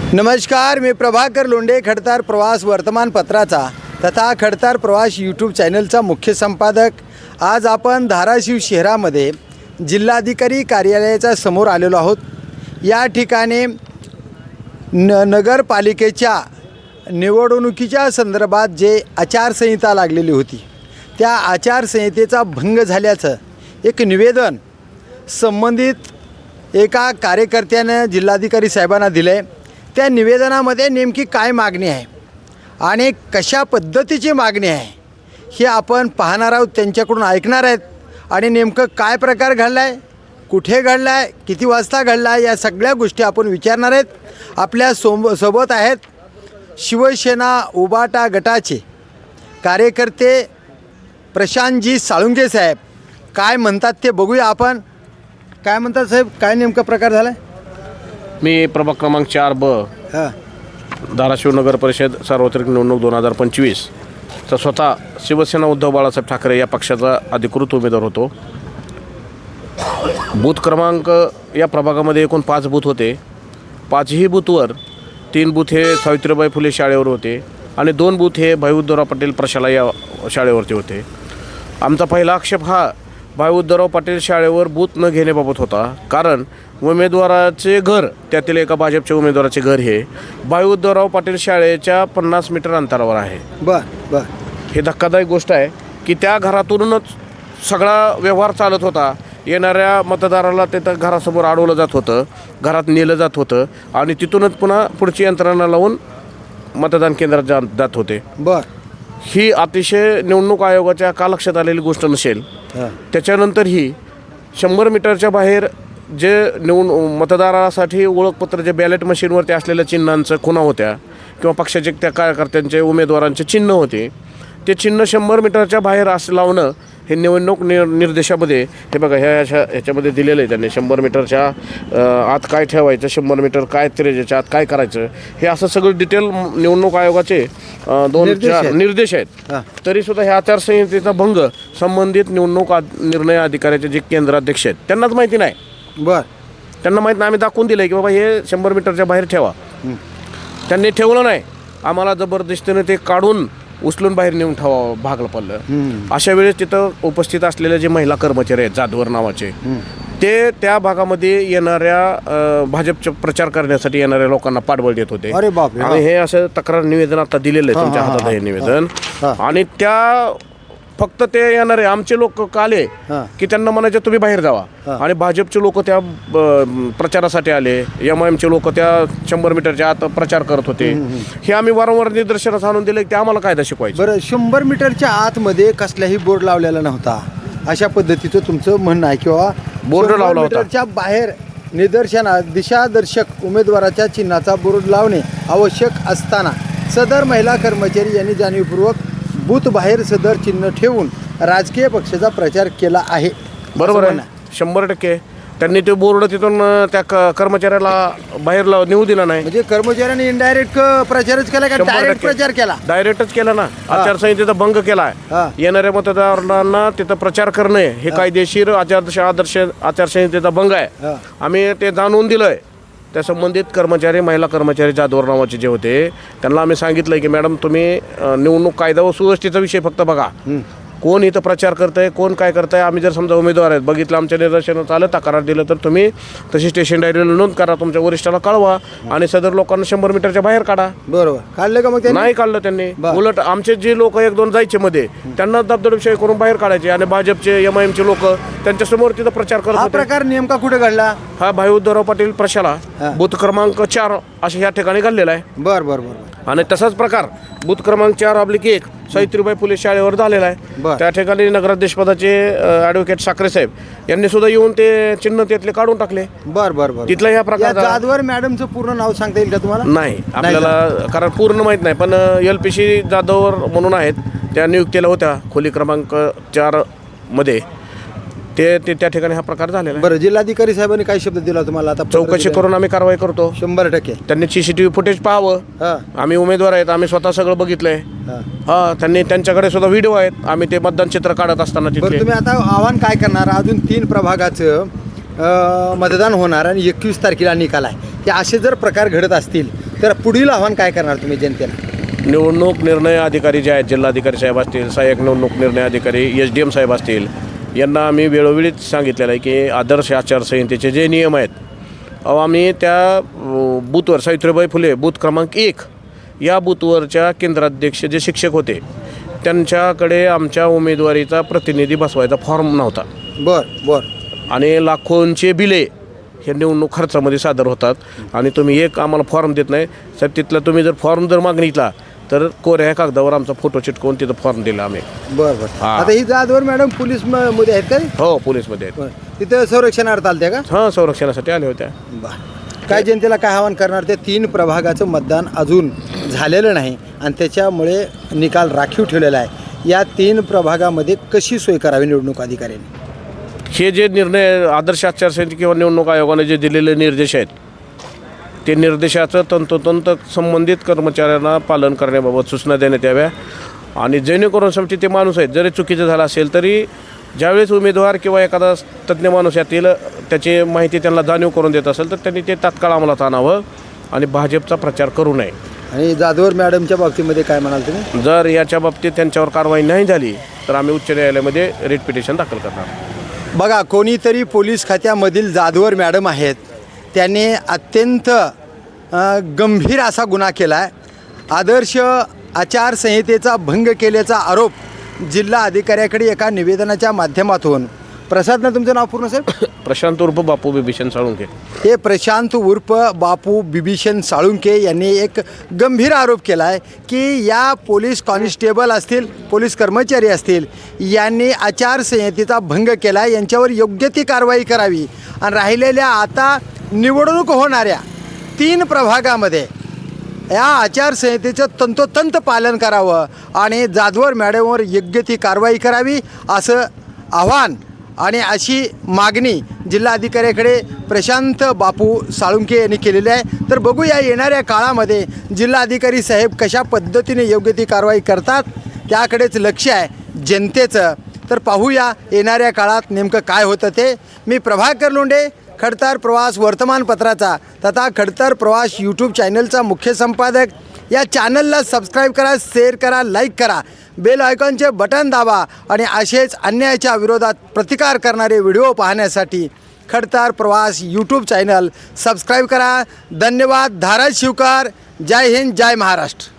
नमस्कार, मी प्रभाकर लोंढे, खडतार प्रवास वर्तमानपत्राचा तथा खडतार प्रवास यूट्यूब चॅनलचा मुख्य संपादक। आज आपण धाराशिव शहरामध्ये जिल्हाधिकारी कार्यालयाच्या समोर आलेलो आहोत। या ठिकाणी नगरपालिकेच्या निवडणुकीच्या संदर्भात जे आचारसंहिता लागलेली होती त्या आचारसंहितेचा भंग झाल्याचं एक निवेदन संबंधित एका कार्यकर्त्यानं जिल्हाधिकारी साहेबांना दिलं आहे। त्या निवेदनामध्ये नेमकी काय मागणी आहे आणि कशा पद्धतीची मागणी आहे हे आपण पाहणार आहोत, त्यांच्याकडून ऐकणार आहेत आणि नेमकं काय प्रकार घडला आहे, कुठे घडला आहे, किती वाजता घडला आहे, या सगळ्या गोष्टी आपण विचारणार आहेत। आपल्या सोबत आहेत शिवसेना उबाटा गटाचे कार्यकर्ते प्रशांतजी साळुंखे साहेब। काय म्हणतात ते बघूया आपण। काय म्हणतात साहेब, काय नेमका प्रकार झाला आहे? मी प्रभाग क्रमांक 4B धाराशिव नगर परिषद सार्वत्रिक निवडणूक 2025 चा स्वतः शिवसेना उद्धव बाळासाहेब ठाकरे या पक्षाचा अधिकृत उमेदवार होतो। बूथ क्रमांक या प्रभागामध्ये एकूण 5 बूथ होते। 5ही बूथवर 3 बूथ हे सावित्रीबाई फुले शाळेवर होते आणि 2 बूथ हे भाई उद्धवराव पाटील प्रशाला या शाळेवरती होते। आमचा पहिला आक्षेप हा भाई उद्धवराव पाटील शाळेवर बूथ न घेण्याबाबत होता, कारण उमेदवाराचे घर, त्यातील एका भाजपच्या उमेदवाराचे घर हे भाई उद्धवराव पाटील शाळेच्या 50 मीटर अंतरावर आहे। बर हे धक्कादायक गोष्ट आहे की त्या घरातूनच सगळा व्यवहार चालत होता। येणाऱ्या मतदाराला तिथं घरासमोर अडवलं जात होतं, घरात नेलं जात होतं आणि तिथूनच पुन्हा पुढची यंत्रणा लावून मतदान केंद्रात जात होते। ही अतिशय निवडणूक आयोगाच्या का लक्षात आलेली गोष्ट नसेल। त्याच्यानंतरही 100 मीटरच्या बाहेर जे मतदारासाठी ओळखपत्र जे बॅलेट मशीनवरती असलेल्या चिन्हांचं खुणा होत्या किंवा पक्षाचे त्या कार्यकर्त्यांचे उमेदवारांचे चिन्ह होते, ते चिन्ह 100 मीटरच्या बाहेर असं लावणं हे निवडणूक निर्देशामध्ये हे बघा ह्याच्यामध्ये दिलेलं आहे त्यांनी। 100 मीटरच्या आत काय ठेवायचं, 100 मीटर काय त्रिज्येच्या आत काय करायचं, हे असं सगळं डिटेल निवडणूक आयोगाचे 2-4 निर्देश आहेत। तरीसुद्धा ह्या आचारसंहितेचा भंग संबंधित निवडणूक निर्णय अधिकाऱ्याचे जे केंद्राध्यक्ष आहेत त्यांनाच माहिती नाही। त्यांना माहीत नाही, आम्ही दाखवून दिलं आहे की बाबा हे 100 मीटरच्या बाहेर ठेवा। त्यांनी ठेवलं नाही, आम्हाला जबरदस्तीने ते काढून उचलून बाहेर नेऊन ठेवा भागलं पडलं। अशा वेळेस तिथं उपस्थित असलेले जे महिला कर्मचारी आहेत जाधवर नावाचे, ते त्या भागामध्ये येणाऱ्या भाजपचा प्रचार करण्यासाठी येणाऱ्या लोकांना पाठबळ देत होते। आणि हे असं तक्रार निवेदन आता दिलेलं आहे तुमच्या हातात हे निवेदन। आणि त्या फक्त ते येणारे आमचे लोक काले की त्यांना म्हणायचे तुम्ही बाहेर जावा, आणि भाजपचे लोक त्या प्रचारासाठी आले, MIMचे लोक त्या 100 मीटरच्या आत प्रचार करत होते। हे आम्ही वारंवार निदर्शनास आणून दिले की आम्हाला कायदा शिकवायचं। बरं, 100 मीटरच्या आतमध्ये कसलाही बोर्ड लावलेला नव्हता अशा पद्धतीचं तुमचं म्हणणं आहे, किंवा बोर्ड लावला होता? मीटरच्या बाहेर निदर्शनास दिशादर्शक उमेदवाराच्या चिन्हाचा बोर्ड लावणे आवश्यक असताना सदर महिला कर्मचारी यांनी जाणीवपूर्वक बूथ बाहेर सदर चिन्ह ठेवून राजकीय पक्षाचा प्रचार केला आहे। बरोबर आहे, 100% त्यांनी ते बोर्ड तिथून त्या कर्मचाऱ्याला बाहेर नेऊ दिला नाही। म्हणजे कर्मचाऱ्यांनी इनडायरेक्ट प्रचारच केला का डायरेक्ट प्रचार केला? डायरेक्टच केला ना, आचारसंहितेचा भंग केला। येणाऱ्या मतदारांना तिथं प्रचार करणे हे कायदेशीर आचारसंहितेचा भंग आहे। आम्ही ते जाणून दिलंय। त्या संबंधित कर्मचारी, महिला कर्मचारी जाधवर नावाचे जे होते त्यांना आम्ही सांगितलं की मॅडम तुम्ही निवडणूक कायदा व सुव्यवस्थेचा विषय फक्त बघा, कोण इथं प्रचार करतंय, कोण काय करतंय। आम्ही जर समजा उमेदवार आहेत, बघितलं आमच्या निदर्शनात आलं, तक्रार दिलं तर तुम्ही तशी स्टेशन डायरीला नोंद करा, तुमच्या वरिष्ठाला कळवा आणि सदर लोकांना 100 मीटरच्या बाहेर काढा। बरोबर, काढलं का? मग नाही काढलं त्यांनी। उलट आमचे जे लोक 1-2 जायचे मध्ये त्यांना दबदबशाही करून बाहेर काढायचे आणि भाजपचे MIMचे लोक त्यांच्यासमोर तिथं प्रचार करत होते। प्रकार नेमका कुठे घडला? हा भाई उद्धवराव पाटील प्रशाला बूथ क्रमांक 4 अशा ह्या ठिकाणी घडलेला आहे। बरं आणि तसाच प्रकार बूथ क्रमांक 4/1 सावित्रीबाई फुले शाळेवर झालेला आहे। त्या ठिकाणी नगराध्यक्षपदाचे ॲडव्होकेट साखरे साहेब यांनी सुद्धा येऊन ते चिन्ह त्यातले काढून टाकले। बरं तिथला ह्या प्रकार जाधवर मॅडमचं पूर्ण नाव सांगता येईल का तुम्हाला? नाही, आपल्याला कारण पूर्ण माहीत नाही, पण LPC जाधवर म्हणून आहेत, त्या नियुक्तीला होत्या खोली क्रमांक 4 मध्ये ते त्या ठिकाणी हा प्रकार झालेला। बरं, जिल्हाधिकारी साहेबांनी काय शब्द दिला तुम्हाला? आता चौकशी करून आम्ही कारवाई करतो 100%। त्यांनी CCTV फुटेज पाहावं, आम्ही उमेदवार आहेत, आम्ही स्वतः सगळं बघितलंय। त्यांनी त्यांच्याकडे सुद्धा व्हिडिओ आहेत, आम्ही ते मतदान चित्र काढत असताना तिथे। तुम्ही आता आव्हान काय करणार? अजून 3 प्रभागाचं मतदान होणार आणि 21 तारखेला निकाल आहे, हे असे जर प्रकार घडत असतील तर पुढील आव्हान काय करणार तुम्ही जनतेला? निवडणूक निर्णय अधिकारी जे आहेत, जिल्हाधिकारी साहेब असतील, सहाय्यक निवडणूक निर्णय अधिकारी SDM साहेब असतील, यांना आम्ही वेळोवेळीच सांगितलेलं आहे की आदर्श आचारसंहितेचे जे नियम आहेत अहो आम्ही त्या बूथवर सावित्रीबाई फुले बूथ क्रमांक 1 या बूथवरच्या केंद्राध्यक्ष जे शिक्षक होते त्यांच्याकडे आमच्या उमेदवारीचा प्रतिनिधी बसवायचा फॉर्म नव्हता बरं आणि लाखोंचे बिले हे निवडणूक खर्चामध्ये सादर होतात आणि तुम्ही एक आम्हाला फॉर्म देत नाही साहेब. तिथला तुम्ही जर फॉर्म जर मागणीला तर कोऱ्या कागदावर आमचा फोटो चिटकवून तिथं फॉर्म दिला आम्ही. बरं हां. आता ही जाधवर मॅडम पोलीस मध्ये आहेत का? हो, पोलीसमध्ये आहेत. तिथं संरक्षणार्थ आलते का? हां, संरक्षणासाठी आल्या होत्या. काय जनतेला काय आव्हान करणार? ते 3 प्रभागाचं मतदान अजून झालेलं नाही आणि त्याच्यामुळे निकाल राखीव ठेवलेला आहे. या 3 प्रभागामध्ये कशी सोय करावी निवडणूक अधिकाऱ्यांनी? हे जे निर्णय आदर्श आचारसंहिता किंवा निवडणूक आयोगाने जे दिलेले निर्देश आहेत ते निर्देशाचं तंतोतंत संबंधित कर्मचाऱ्यांना पालन करण्याबाबत सूचना देण्यात याव्या आणि जेणेकरून समजा ते माणूस आहेत जरी चुकीचं झालं असेल तरी ज्यावेळेस उमेदवार किंवा एखादा तज्ज्ञ माणूस यातील त्याची माहिती त्यांना जाणीव करून देत असेल तर त्यांनी ते तात्काळ अंमलात आणावं आणि भाजपचा प्रचार करू नये. आणि जाधवर मॅडमच्या बाबतीमध्ये काय म्हणाल तुम्ही? जर याच्या बाबतीत त्यांच्यावर कारवाई नाही झाली तर आम्ही उच्च न्यायालयामध्ये रिट पिटिशन दाखल करणार. बघा, कोणीतरी पोलीस खात्यामधील जाधवर मॅडम आहेत, त्यांनी अत्यंत गंभीर असा गुन्हा केला आहे. आदर्श आचारसंहितेचा भंग केल्याचा आरोप जिल्हा अधिकाऱ्याकडे एका निवेदनाच्या माध्यमातून प्रसाद तुमचं नाव पूर्ण सर? प्रशांत उर्फ बापू बिभीषण साळुंके. हे प्रशांत उर्फ बापू बिभीषण साळुंके यांनी एक गंभीर आरोप केला आहे की या पोलीस कॉन्स्टेबल असतील, पोलीस कर्मचारी असतील, यांनी आचारसंहितेचा भंग केला आहे. यांच्यावर योग्य ती कारवाई करावी आणि राहिलेल्या आता निवडणूक होणाऱ्या 3 प्रभागामध्ये या आचारसंहितेचं तंतोतंत पालन करावं आणि जाधवर मॅडमवर योग्य ती कारवाई करावी असं आव्हान आणि अशी मागणी जिल्हाधिकाऱ्याकडे प्रशांत बापू साळुंके यांनी केलेली आहे. तर बघूया येणाऱ्या काळामध्ये जिल्हाधिकारी साहेब कशा पद्धतीने योग्य ती कारवाई करतात, त्याकडेच लक्ष आहे जनतेचं. तर पाहूया येणाऱ्या काळात नेमकं काय होतं ते. मी प्रभाकर लोंढे, खडतर प्रवास वर्तमानपत्राचा तथा खडतर प्रवास यूट्यूब चॅनलचा मुख्य संपादक. या चॅनलला सबस्क्राईब करा, शेअर करा, लाईक करा, बेल आयकॉनचे बटन दाबा आणि असेच अन्यायाच्या विरोधात प्रतिकार करणारे व्हिडिओ पाहण्यासाठी खडतर प्रवास यूट्यूब चॅनल सबस्क्राईब करा. धन्यवाद. धाराशिवकर. जय हिंद, जय महाराष्ट्र.